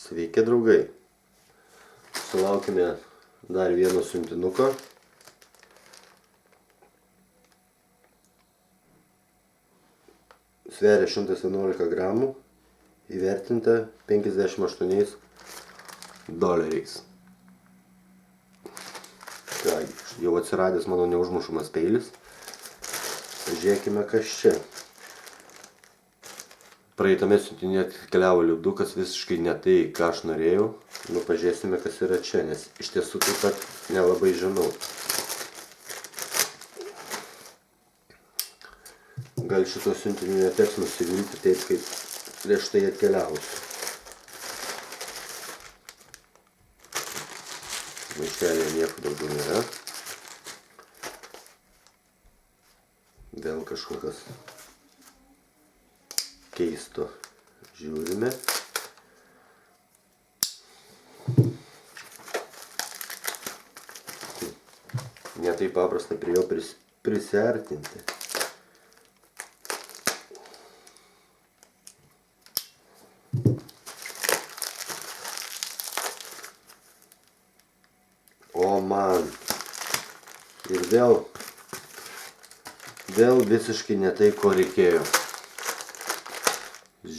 Sveiki draugai, sulaukime dar vieno siuntinuko. Sveria 111 gramų, įvertinta $58. Kągi, jau atsiradęs mano neužmušamas peilis. Pažiūrėkime, kas čia. Praeitame siuntinyje atkeliavo lipdukas visiškai ne tai, ką aš norėjau. Nu, pažiūrėsime, kas yra čia, nes iš tiesų taip pat nelabai žinau. Gal šito siuntiniu neteks nusivilti taip, kaip prieš tai atkeliavus. Maišelėje nieko daugiau nėra. Vėl kažkokios keisto žiūrime. Ne taip paprasta prie jo prisiartinti. O man. Ir vėl visiškai ne tai, ko reikėjo.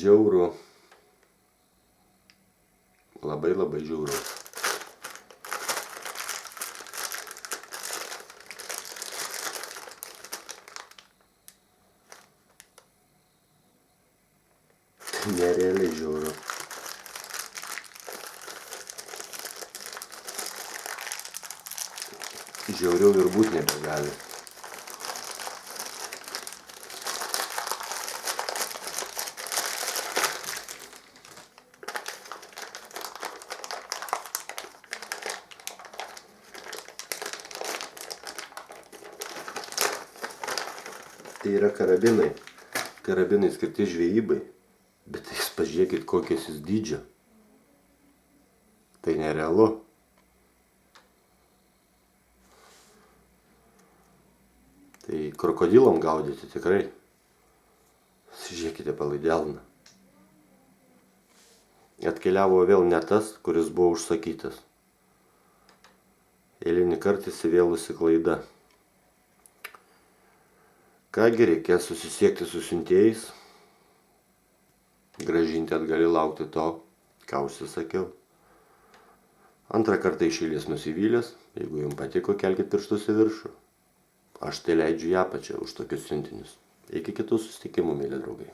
Žiauru. Labai žiauru. Nerealiai žiauru. Žiauriau ir būt nebegali. Tai yra karabinai. Karabinai skirti žvejybai. Bet jūs pažiūrėkit, kokios jūs dydžio. Tai nerealu. Tai krokodilom gaudyti tikrai. Žiūrėkite palai delną. Atkeliavo vėl ne tas, kuris buvo užsakytas. Eilinį kartą įsivėlusi klaida. Kągi, reikės susisiekti su siuntėjais. Grąžinti atgali laukti to, ką užsisakiau. Antrą kartą iš eilės nusivylęs. Jeigu jums patiko, kelkit pirštus į viršų. Aš tai leidžiu į apačią už tokius siuntinius. Iki kitų susitikimų, mieli draugai.